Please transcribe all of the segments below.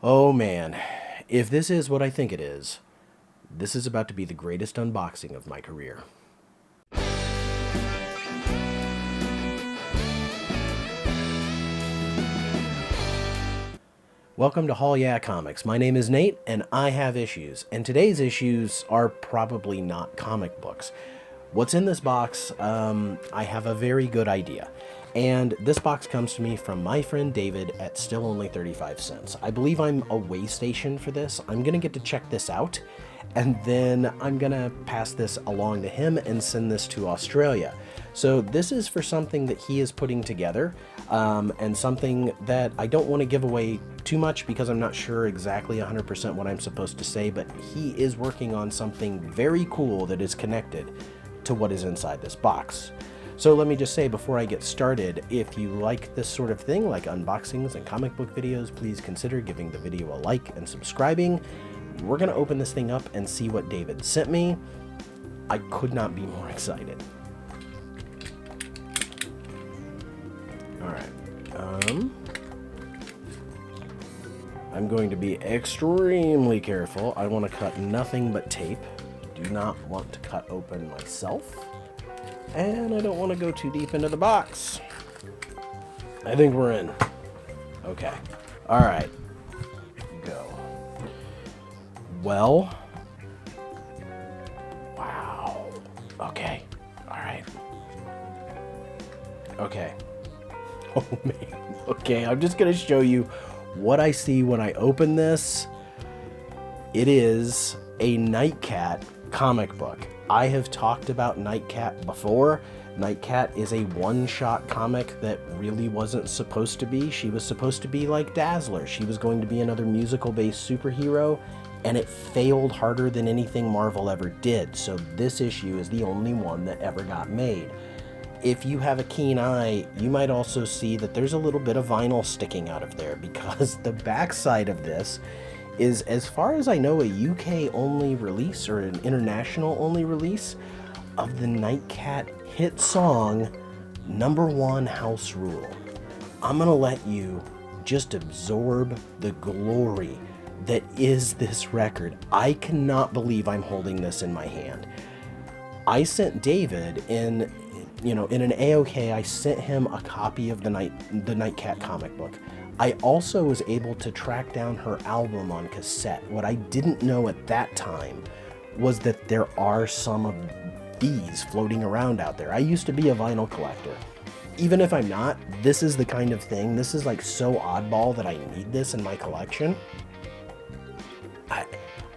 Oh man, if this is what I think it is, this is about to be the greatest unboxing of my career. Welcome to Haul Yeah Comics. My name is Nate, and I have issues. And today's issues are probably not comic books. What's in this box? I have a very good idea. And this box comes to me from my friend David at still only 35 cents. I believe I'm a way station for this. I'm going to get to check this out, and then I'm going to pass this along to him and send this to Australia. So this is for something that he is putting together, and something that I don't want to give away too much because I'm not sure exactly 100% what I'm supposed to say, but he is working on something very cool that is connected to what is inside this box. So let me just say before I get started, if you like this sort of thing, like unboxings and comic book videos, please consider giving the video a like and subscribing. We're going to open this thing up and see what David sent me. I could not be more excited. Alright, I'm going to be extremely careful. I want to cut nothing but tape. Do not want to cut open myself. And I don't want to go too deep into the box. I think we're in. Okay. Alright. Go. Well. Wow. Okay. Alright. Okay. Oh man. Okay, I'm just going to show you what I see when I open this. It is a Nightcat comic book. I have talked about Nightcat before. Nightcat is a one-shot comic that really wasn't supposed to be. She was supposed to be like Dazzler. She was going to be another musical-based superhero, and it failed harder than anything Marvel ever did. So this issue is the only one that ever got made. If you have a keen eye, you might also see that there's a little bit of vinyl sticking out of there because the backside of this is, as far as I know, a UK only release or an international only release of the Nightcat hit song Number One House Rule. I'm gonna let you just absorb the glory that is this record. I cannot believe I'm holding this in my hand. I sent David in an AOK, I sent him a copy of the Nightcat comic book. I also was able to track down her album on cassette. What I didn't know at that time was that there are some of these floating around out there. I used to be a vinyl collector. Even if I'm not, this is the kind of thing, this is like so oddball that I need this in my collection.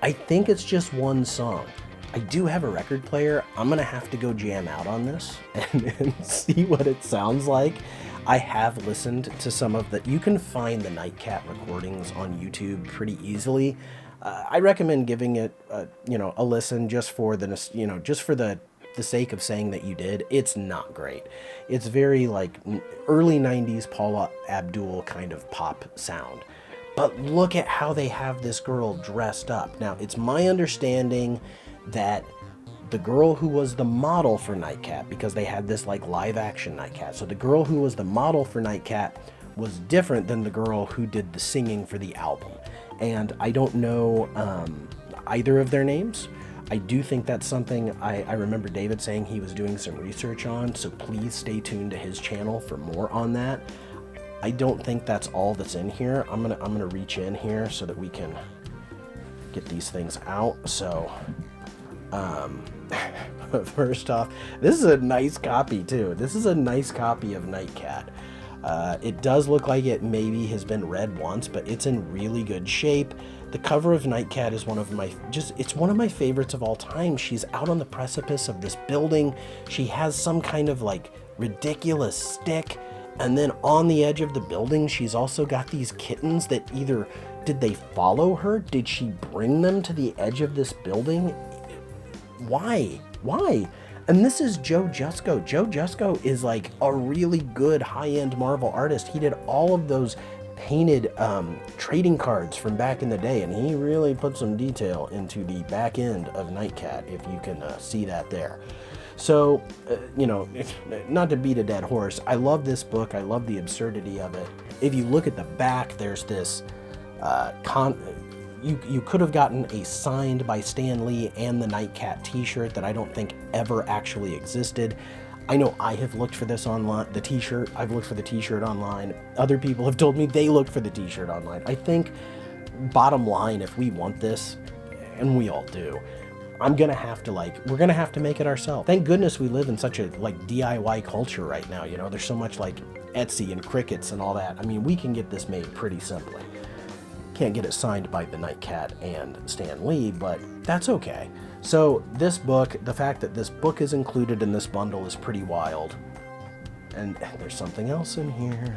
I think it's just one song. I do have a record player. I'm gonna have to go jam out on this and see what it sounds like. I have listened to some of the. You can find the Nightcat recordings on YouTube pretty easily. I recommend giving it, a listen just for the sake of saying that you did. It's not great. It's very like early '90s Paula Abdul kind of pop sound. But look at how they have this girl dressed up. Now, it's my understanding that the girl who was the model for Nightcat, because they had this like live action Nightcat, so the girl who was the model for Nightcat was different than the girl who did the singing for the album. And I don't know either of their names. I do think that's something I remember David saying he was doing some research on, so please stay tuned to his channel for more on that. I don't think that's all that's in here. I'm gonna reach in here so that we can get these things out. So first off, this is a nice copy too. This is a nice copy of Nightcat. It does look like it maybe has been read once, but it's in really good shape. The cover of Nightcat is one of my favorites of all time. She's out on the precipice of this building. She has some kind of like ridiculous stick, and then on the edge of the building, she's also got these kittens that either did they follow her? Did she bring them to the edge of this building? Why? And this is Joe Jusko. Joe Jusko is like a really good high-end Marvel artist. He did all of those painted trading cards from back in the day, and he really put some detail into the back end of Nightcat, if you can see that there. So, not to beat a dead horse, I love this book. I love the absurdity of it. If you look at the back, there's this You could have gotten a signed by Stan Lee and the Nightcat t-shirt that I don't think ever actually existed. I know I have looked for this online, the t-shirt. I've looked for the t-shirt online. Other people have told me they looked for the t-shirt online. I think, bottom line, if we want this, and we all do, we're gonna have to make it ourselves. Thank goodness we live in such a DIY culture right now. There's so much Etsy and Crickets and all that. I mean, we can get this made pretty simply. Can't get it signed by the Nightcat and Stan Lee, but that's okay. So this book, the fact that this book is included in this bundle is pretty wild. And there's something else in here.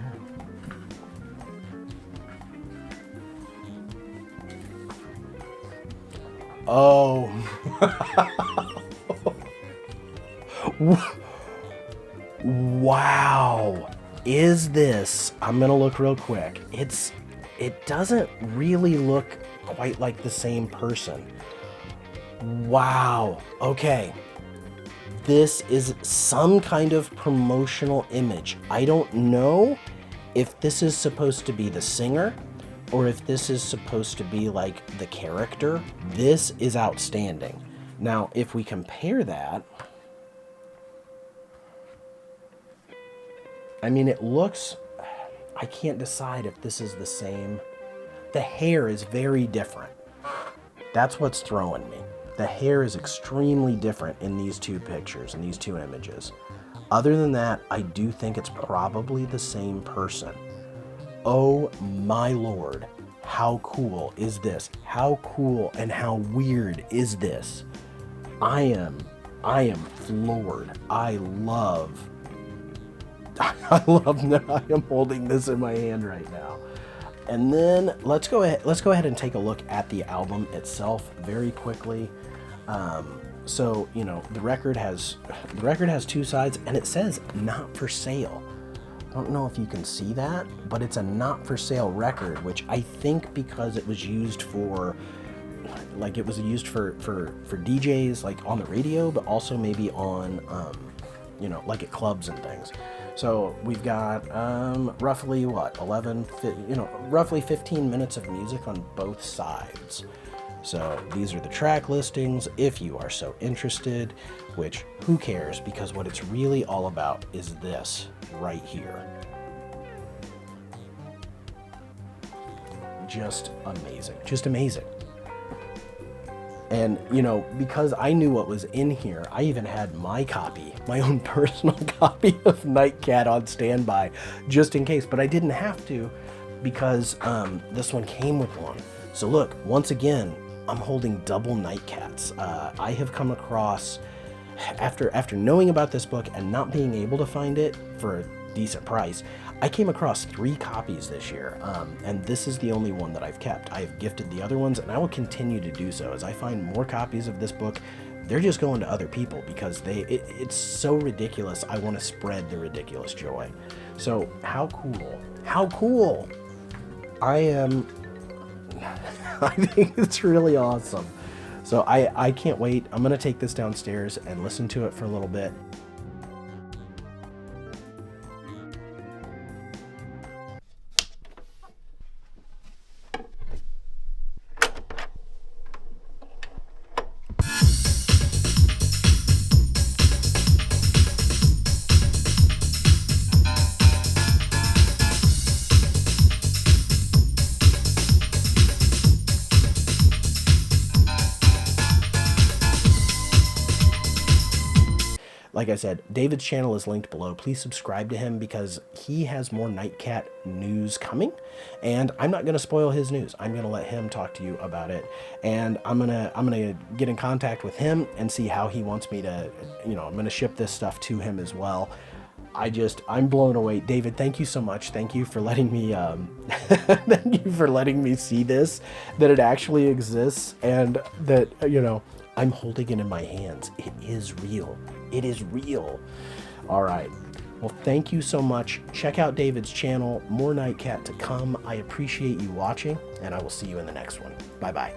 Oh. Wow. Is this, I'm gonna look real quick. It doesn't really look quite like the same person. Wow. Okay. This is some kind of promotional image. I don't know if this is supposed to be the singer or if this is supposed to be the character. This is outstanding. Now, if we compare that, I mean, it looks, I can't decide if this is the same. The hair is very different. That's what's throwing me. The hair is extremely different in these two pictures, in these two images. Other than that, I do think it's probably the same person. Oh my Lord, how cool is this? How cool and how weird is this? I am floored. I love that I am holding this in my hand right now. And then let's go ahead and take a look at the album itself very quickly. So the record has two sides, and it says not for sale. I don't know if you can see that, but it's a not for sale record, which I think because it was used for for DJs on the radio, but also maybe on at clubs and things. So we've got roughly roughly 15 minutes of music on both sides. So these are the track listings if you are so interested, which who cares, because what it's really all about is this right here. Just amazing. Just amazing. And, because I knew what was in here, I even had my own personal copy of Nightcat on standby, just in case. But I didn't have to, because this one came with one. So look, once again, I'm holding double Nightcats. I have come across, after knowing about this book and not being able to find it for a decent price, I came across 3 copies this year, and this is the only one that I've kept. I've gifted the other ones, and I will continue to do so. As I find more copies of this book, they're just going to other people because it's so ridiculous. I want to spread the ridiculous joy. So how cool. How cool. I think it's really awesome. So I can't wait. I'm going to take this downstairs and listen to it for a little bit. Like I said, David's channel is linked below. Please subscribe to him because he has more Nightcat news coming, and I'm not going to spoil his news. I'm going to let him talk to you about it, and I'm gonna get in contact with him and see how he wants me to, I'm going to ship this stuff to him as well. I'm blown away. David, thank you so much. Thank you for letting me thank you for letting me see this, that it actually exists, and that I'm holding it in my hands. It is real. It is real. All right. Well, thank you so much. Check out David's channel. More Nightcat to come. I appreciate you watching, and I will see you in the next one. Bye-bye.